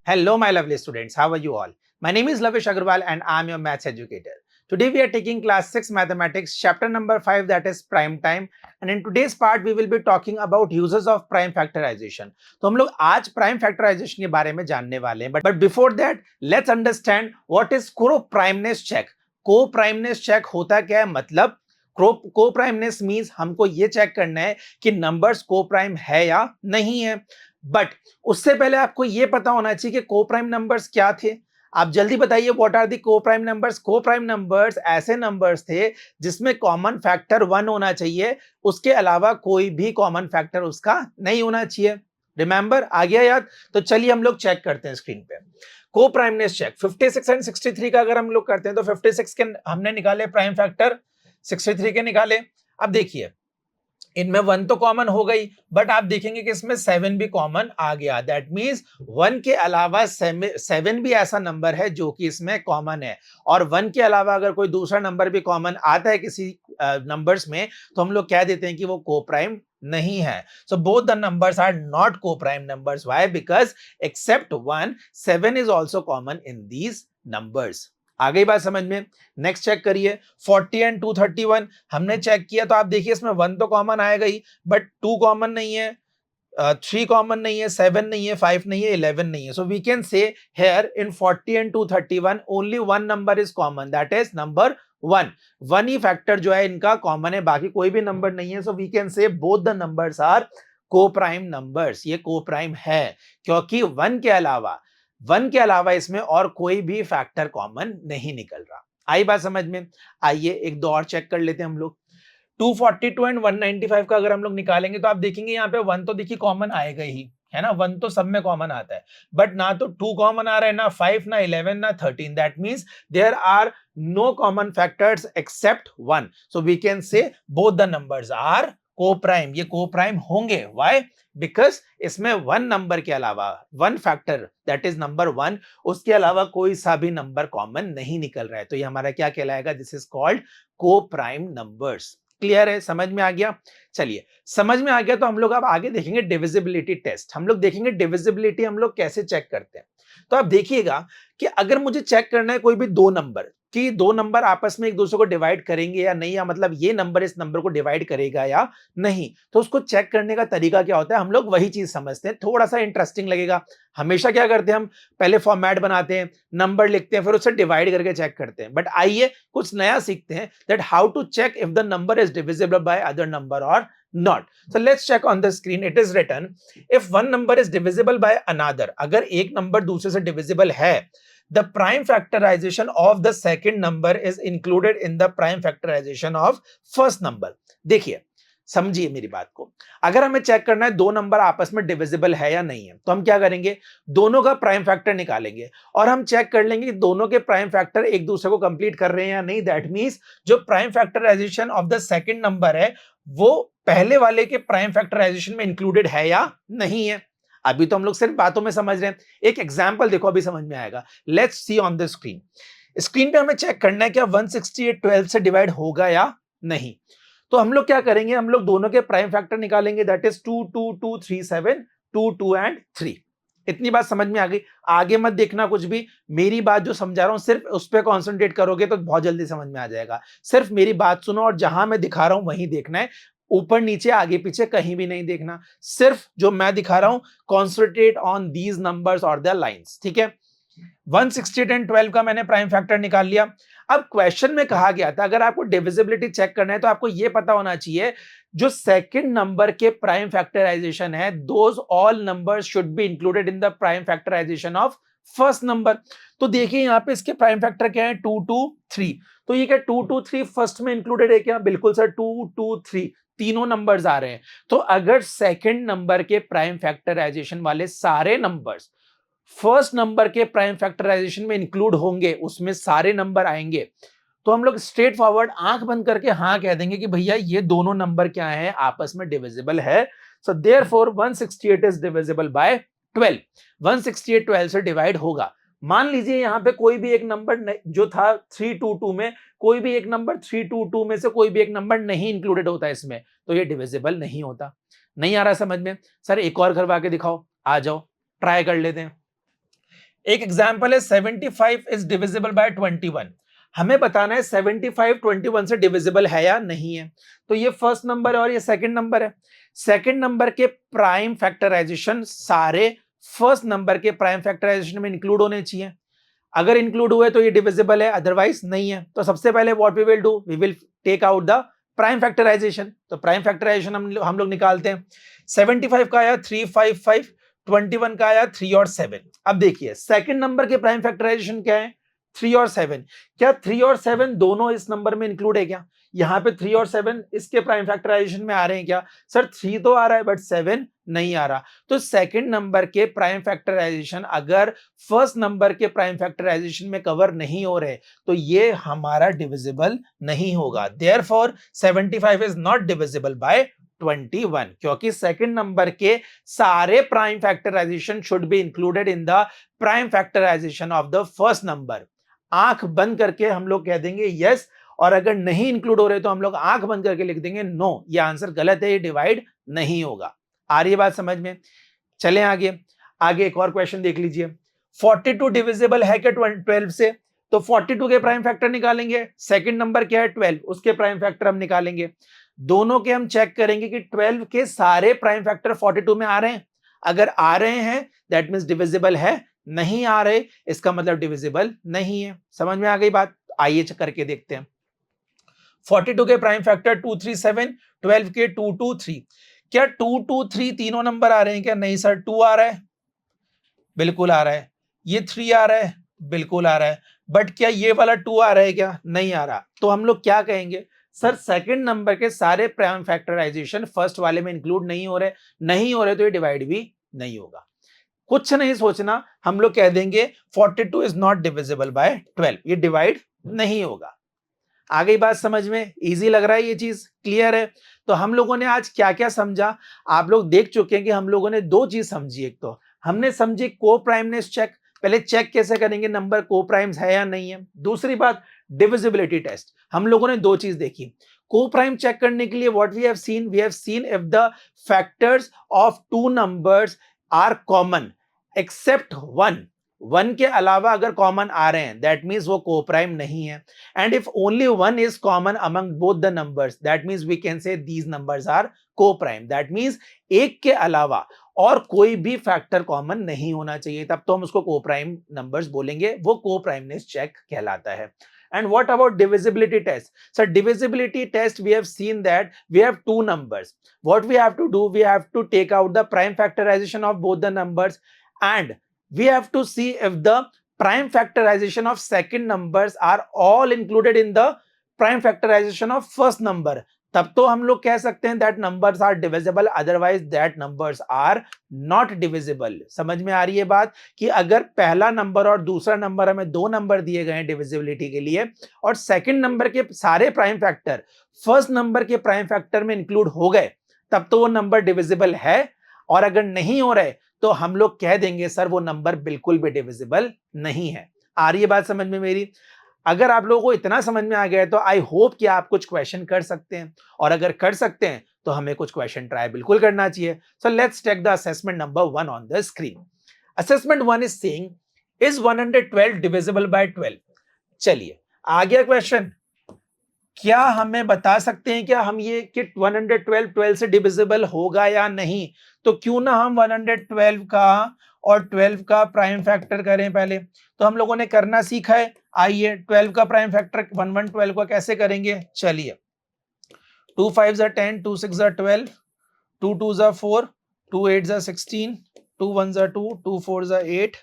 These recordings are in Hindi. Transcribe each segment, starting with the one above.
Hello, my lovely students. How are you all? My name is Lavish Agarwal and I'm your maths educator. Today we are taking class 6 mathematics, chapter number 5, that is prime time. And in today's part, we will be talking about uses of prime factorization. तो हम लोग आज prime factorization के बारे में जानने वाले हैं. But before that, let's understand what is co-primeness check. Co-primeness check होता क्या है? मतलब co-primeness means हमको ये चेक करना है कि नंबर्स co-prime है या नहीं है. बट उससे पहले आपको यह पता होना चाहिए कि को-प्राइम नंबर्स क्या थे. आप जल्दी बताइए, what are the coprime numbers. Coprime numbers ऐसे नंबर्स थे जिसमें कॉमन फैक्टर 1 होना चाहिए, उसके अलावा कोई भी कॉमन फैक्टर उसका नहीं होना चाहिए. रिमेंबर, आ गया याद? तो चलिए हम लोग चेक करते हैं स्क्रीन पे. को-प्राइमनेस चेक 56 एंड 63 का अगर हम लोग करते हैं तो 56 के हमने निकाले प्राइम फैक्टर, 63 के निकाले. अब देखिए इनमें 1 तो कॉमन हो गई, बट आप देखेंगे कि इसमें 7 भी कॉमन आ गया. दैट मींस 1 के अलावा 7 भी ऐसा नंबर है जो कि इसमें कॉमन है. और 1 के अलावा अगर कोई दूसरा नंबर भी कॉमन आता है किसी नंबर्स में, तो हम लोग कह देते हैं कि वो को-प्राइम नहीं है. So both the numbers are not coprime numbers. Why? Because except 1, 7 is also common in these numbers. आ गई बात समझ में? नेक्स्ट चेक करिए 40 एंड 231. हमने चेक किया तो आप देखिए इसमें 1 तो कॉमन आएगा ही, बट 2 कॉमन नहीं है, 3 कॉमन नहीं है, 7 नहीं है, 5 नहीं है, 11 नहीं है. So we can say here in 40 and 231 only one number is common, that is number 1. 1 ही फैक्टर जो है इनका कॉमन है, बाकी कोई भी नंबर नहीं है. So we can say both the numbers are coprime numbers. ये को-प्राइम है क्योंकि 1 के अलावा इसमें और कोई भी फैक्टर कॉमन नहीं निकल रहा. आई बात समझ में? आइए एक दो और चेक कर लेते हैं हम लोग. 242 एंड 195 का अगर हम लोग निकालेंगे तो आप देखेंगे यहाँ पे 1 तो देखिए कॉमन आएगा ही, है ना. 1 तो सब में कॉमन आता है, बट ना तो 2 कॉमन आ रहा है, ना 5, ना 11, ना 13. That means there are no common factors except 1. So we can say both the numbers are coprime. ये को-प्राइम होंगे. व्हाई? बिकॉज इसमें 1 नंबर के अलावा 1 फैक्टर दैट इज नंबर 1, उसके अलावा कोई सा भी नंबर कॉमन नहीं निकल रहा है. तो ये हमारा क्या कहलाएगा? This is called co-prime numbers. Clear है? समझ में आ गया? चलिए, समझ में आ गया तो हम लोग अब आगे देखेंगे डिविजिबिलिटी टेस्ट. हम लोग देखेंगे डिविजिबिलिटी हम लोग कैसे चेक करते हैं. तो आप देखिएगा कि अगर मुझे चेक करना है कोई भी दो नंबर कि दो नंबर आपस में एक दूसरे को डिवाइड करेंगे या नहीं, या मतलब ये नंबर इस नंबर को डिवाइड करेगा या नहीं, तो उसको चेक करने का तरीका क्या होता है, हम लोग वही चीज समझते हैं. थोड़ा सा इंटरेस्टिंग लगेगा. हमेशा क्या करते हैं, हम पहले फॉर्मेट बनाते हैं, नंबर लिखते हैं, फिर उससे डिवाइड करके चेक करते हैं. बट आइए कुछ नया सीखते हैं, that how to check if the number is divisible by other number और not. So let's check on the screen. It is written, if one number is divisible by another, अगर एक नंबर दूसरे से divisible है, the prime factorization of the second number is included in the prime factorization of first number. देखिए, समझिए मेरी बात को. अगर हमें चेक करना है दो नंबर आपस में डिविजिबल है या नहीं है, तो हम क्या करेंगे, दोनों का प्राइम फैक्टर निकालेंगे और हम चेक कर लेंगे कि दोनों के प्राइम फैक्टर एक दूसरे को कंप्लीट कर रहे हैं या नहीं. दैट मींस जो prime factorisation of the second number है वो पहले वाले के प्राइम फैक्टराइजेशन में इंक्लूडेड है या नहीं है. अभी तो हम लोग सिर्फ बातों में समझ रहे हैं. एक एग्जांपल देखो, अभी समझ में आएगा. Let's see on the screen. Screen पे हमें चेक करना है क्या 168 12 से डिवाइड होगा या नहीं. तो हम लोग क्या करेंगे, हम लोग दोनों के प्राइम फैक्टर निकालेंगे. That is 2 2 2 3 7 2 2 and 3. इतनी बात समझ में आ गई. आगे मत देखना कुछ भी, मेरी बात जो समझा रहा हूं सिर्फ उस पर कॉन्सेंट्रेट करोगे तो बहुत जल्दी समझ में आ जाएगा. सिर्फ मेरी बात सुनो और जहां मैं दिखा रहा हूं वहीं देखना है. ऊपर नीचे आगे पीछे कहीं भी नहीं देखना. सिर्फ जो मैं दिखा रहा हूं, कॉन्सेंट्रेट ऑन दीज नंबर्स और द लाइंस. ठीक है. 168 एंड 12 का मैंने प्राइम फैक्टर निकाल लिया. अब क्वेश्चन में कहा गया था अगर आपको डिविजिबिलिटी चेक करना है तो आपको यह पता होना चाहिए जो सेकंड नंबर के प्राइम फैक्टराइजेशन है, those all numbers should be included in the prime factorisation of first number. तो देखिए यहां पे इसके प्राइम फैक्टर क्या है, 2 2 3. तो ये क्या 2 2 3 फर्स्ट में इंक्लूडेड है क्या? बिल्कुल सर, 2 2 3 तीनों नंबर्स आ रहे हैं. तो अगर सेकंड नंबर के प्राइम फैक्टराइजेशन वाले सारे नंबर्स फर्स्ट नंबर के प्राइम फैक्टराइजेशन में इंक्लूड होंगे, उसमें सारे नंबर आएंगे, तो हम लोग स्ट्रेट फॉरवर्ड आंख बंद करके हाँ कह देंगे कि भैया ये दोनों नंबर क्या है, आपस में डिविजिबल है. So therefore 168 is divisible by 12. 168 12 से डिवाइड होगा. मान लीजिए यहां पे कोई भी एक नंबर जो था 322 में, कोई भी एक नंबर 322 में से कोई भी एक नंबर नहीं इंक्लूडेड होता इसमें, तो ये डिविजिबल नहीं होता. नहीं आ रहा समझ में? सर एक और करवा के दिखाओ. आ जाओ, ट्राई कर लेते हैं. एक एग्जाम्पल है 75 इज डिविजिबल बाय 21। हमें बताना है 75 21 से डिविजिबल है या नहीं है। तो ये फर्स्ट नंबर है और ये सेकंड नंबर है। सेकंड नंबर के प्राइम फैक्टराइजेशन सारे फर्स्ट नंबर के प्राइम फैक्टराइजेशन में इंक्लूड होने चाहिए। अगर इंक्लूड हुए तो ये डिविजिबल है, अदरवाइज नहीं है। तो सबसे पहले what we will do, we will take out the prime factorisation. तो प्राइम फैक्टराइजेशन हम लोग निकालते हैं। 75 का आया 355, 21 का आया 3 और 7। अब देखिए सेकंड नंबर के प्राइम फैक्टराइजेशन क्या है, 3 और 7। क्या 3 और 7 दोनों इस नंबर में इंक्लूड है क्या? यहाँ पे 3 और 7 इसके प्राइम फैक्टराइजेशन में आ रहे हैं क्या? सर 3 तो आ रहा है बट 7 नहीं आ रहा। तो सेकंड नंबर के प्राइम फैक्टराइजेशन अगर फर्स्ट नंबर के प्राइम फैक्टराइजेशन में कवर नहीं हो रहे तो ये हमारा डिविजिबल नहीं होगा। Therefore 75 is not divisible by 21, क्योंकि सेकंड नंबर के सारे prime factorisation should be included in the prime factorisation of the first number. आंख बंद करके हम लोग कह देंगे यस, और अगर नहीं इंक्लूड हो रहे तो हम लोग आंख बंद करके लिख देंगे नो, ये आंसर गलत है, ये डिवाइड नहीं होगा। आ रही है बात समझ में? चलें आगे। आगे एक और क्वेश्चन देख लीजिए। 42 डिविजिबल है क्या 12 से? तो 42 के प्राइम फैक्टर निकालेंगे। सेकंड नंबर क्या है 12, उसके प्राइम फैक्टर हम निकालेंगे। दोनों के हम चेक करेंगे कि 12 के सारे प्राइम फैक्टर 42 में आ रहे हैं। अगर आ रहे हैं दैट मींस डिविजिबल है, नहीं आ रहे इसका मतलब डिविजिबल नहीं है। समझ में आ गई बात? आइए करके देखते हैं। 42 के प्राइम फैक्टर 237, 12 के 223। क्या 223 तीनों नंबर आ रहे हैं क्या? नहीं सर। 2 आ रहा है, बिल्कुल आ रहा है। ये 3 आ रहा है, बिल्कुल आ रहा है। बट क्या ये वाला 2 आ रहा है क्या? नहीं आ रहा। तो हम लोग क्या कहेंगे, सर सेकंड नंबर के सारे प्राइम फैक्टराइजेशन फर्स्ट वाले में इंक्लूड नहीं हो रहे तो ये डिवाइड भी नहीं होगा। कुछ नहीं सोचना, हम लोग कह देंगे 42 इज नॉट डिविजिबल बाय 12, ये डिवाइड नहीं होगा। आ गई बात समझ में? इजी लग रहा है, ये चीज क्लियर है? तो हम लोगों ने आज क्या क्या समझा, आप लोग देख चुके हैं कि हम लोगों ने दो चीज समझी। एक तो हमने समझी को प्राइमनेस चेक, पहले चेक कैसे करेंगे नंबर को प्राइम्स है या नहीं है। दूसरी बात डिविजिबिलिटी टेस्ट, हम लोगों ने दो चीज देखी। को प्राइम चेक करने के लिए what we have seen if the factors of two numbers are common except one, one के अलावा अगर कॉमन आ रहे हैं दैट मीन्स वो कोप्राइम नहीं है। And if only one is common among both the numbers that means we can say these numbers are coprime. That means एक के अलावा और कोई भी फैक्टर कॉमन नहीं होना चाहिए, तब तो हम उसको कोप्राइम नंबर्स बोलेंगे, वो कोप्राइमनेस चेक कहलाता है। And what about divisibility test? So divisibility test, we have seen that we have two numbers. What we have to do, we have to take out the prime factorization of both the numbers, and we have to see if the prime factorization of second numbers are all included in the prime factorization of first number. तब तो हम लोग कह सकते हैं that numbers are divisible, otherwise that numbers are not divisible. समझ में आ रही है बात कि अगर पहला नंबर और दूसरा नंबर, हमें दो नंबर दिए गए हैं डिविजिबिलिटी के लिए, और सेकंड नंबर के सारे प्राइम फैक्टर फर्स्ट नंबर के प्राइम फैक्टर में इंक्लूड हो गए, तब तो वो नंबर डिविजिबल है। और अगर नहीं हो रहे तो हम लोग कह देंगे सर वो नंबर बिल्कुल भी डिविजिबल नहीं है। आ रही है बात समझ में मेरी? अगर आप लोगों को इतना समझ में आ गया है तो आई होप कि आप कुछ क्वेश्चन कर सकते हैं, और अगर कर सकते हैं तो हमें कुछ क्वेश्चन ट्राई बिल्कुल करना चाहिए। So let's take the assessment number 1 on the screen. Assessment 1 is saying is 112 divisible by 12। चलिए आ गया क्वेश्चन। क्या हमें बता सकते हैं क्या हम ये कि 112 12 से डिविजिबल होगा या नहीं? तो क्यों ना हम 112 का और 12 का प्राइम फैक्टर करें पहले। तो हम लोगों ने करना सीखा है, आइए 12 का प्राइम फैक्टर 1112 का कैसे करेंगे। चलिए 2 5 10, 2 6 12, 2 2 4, 2 8 16, 2 1 2, 2 4 8,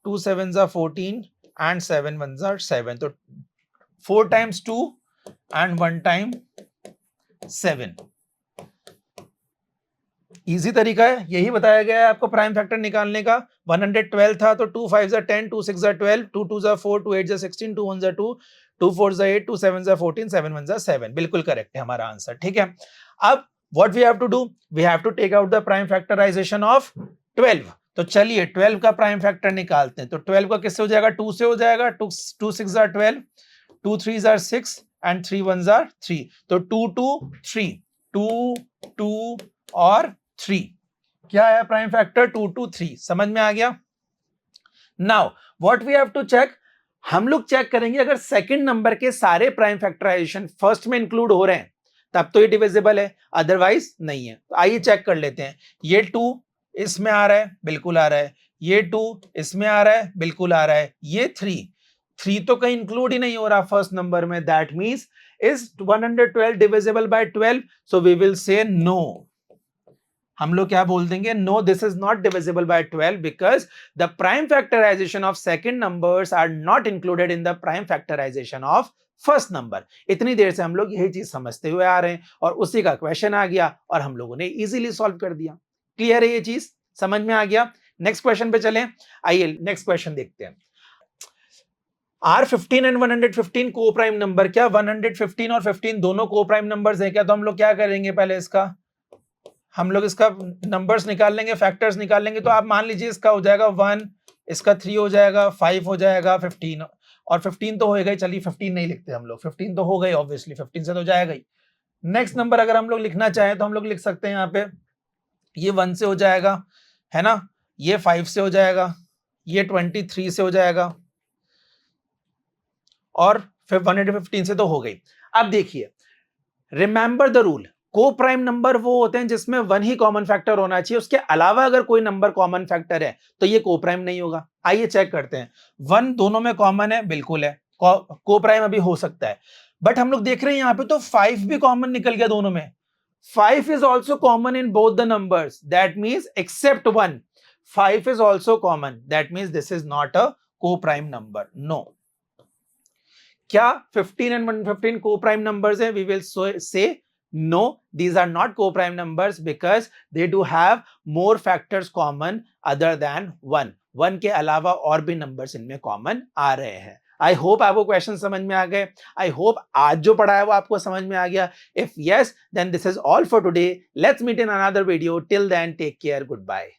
2 7 14 एंड 7 1 7। तो 4 times 2 and 1 time 7। इजी तरीका है, यही बताया गया है आपको प्राइम फैक्टर निकालने का। 112 था तो 2 5 10, 2 6 12, 2 2 4, 2 8 16, 2 1 2, 2 4 8, 2 7 14, 7 1 7। बिल्कुल करेक्ट है हमारा आंसर। ठीक है, अब what we have to do, we have to take out the prime factorisation of 12। तो चलिए 12 का प्राइम फैक्टर निकालते हैं। तो 12 का किससे हो जाएगा? 2 से हो जाएगा। 2 6 12, 2 3 6 एंड 3 1 3। तो 2 2 3, 2 2 और 3। क्या है प्राइम फैक्टर? 2 2 3। समझ में आ गया? Now what we have to check, हम लोग चेक करेंगे अगर सेकंड नंबर के सारे प्राइम फैक्टराइजेशन फर्स्ट में इंक्लूड हो रहे हैं तब तो ये डिविजिबल है, अदरवाइज नहीं है। तो आइए चेक कर लेते हैं। ये 2 इसमें आ रहा है, बिल्कुल आ रहा है। ये 2 इसमें आ रहा है, बिल्कुल आ रहा है। ये 3 तो कहीं इंक्लूड ही नहीं हो रहा फर्स्ट नंबर में, that means is 112 divisible by 12, so we will say no. हम लोग क्या बोल देंगे, no this is not divisible by 12 because the prime factorisation of second numbers are not included in the prime factorisation of first number. इतनी देर से हम लोग यही चीज समझते हुए आ रहे हैं और उसी का क्वेश्चन आ गया और हम लोगों ने इजीली सॉल्व कर दिया। क्लियर है ये चीज, समझ में आ गया। नेक्स्ट क्वेश्चन पे चलें। आइए नेक्स्ट क्वेश्चन देखते हैं। आर 15 एंड 115 को प्राइम नंबर, क्या 115 और 15 दोनों को प्राइम नंबर्स है क्या? तो हम लोग क्या करेंगे, पहले इसका हम लोग इसका नंबर्स निकाल लेंगे, फैक्टर्स निकाल लेंगे। तो आप मान लीजिए इसका हो जाएगा 1, इसका 3 हो जाएगा, 5 हो जाएगा, 15 और 15 तो होएगा ही। चलिए 15 नहीं लिखते हम लोग, 15 तो हो गई ऑब्वियसली, 15 से तो जाएगा ही। नेक्स्ट नंबर अगर हम लोग लिखना चाहें तो हम लोग लिख सकते हैं यहाँ पे, ये 1 से हो जाएगा, है ना, ये 5 से हो जाएगा, ये 23 से हो जाएगा और फिर 115 से तो हो गई। अब देखिए, रिमेंबर द रूल, को प्राइम नंबर वो होते हैं जिसमें 1 ही कॉमन फैक्टर होना चाहिए, उसके अलावा अगर कोई नंबर कॉमन फैक्टर है तो ये को प्राइम नहीं होगा। आइए चेक करते हैं। 1 दोनों में कॉमन है, बिल्कुल है, को प्राइम अभी हो सकता है। बट हम लोग देख रहे हैं यहाँ पे तो 5 भी कॉमन निकल गया दोनों में। 5 is also common in both the numbers, that means except 1, 5 is also common, that means this is not a co-prime number, no. क्या 15 and 115 co-prime numbers है? We will say no, these are not co-prime numbers because they do have more factors common other than 1. 1 के अलावा और भी numbers इनमें common आ रहे हैं। आई होप आपको क्वेश्चन समझ में आ गए। आई होप आज जो पढ़ा है वो आपको समझ में आ गया। If yes, then this is all for today. Let's meet in another video. Till then take care, good bye.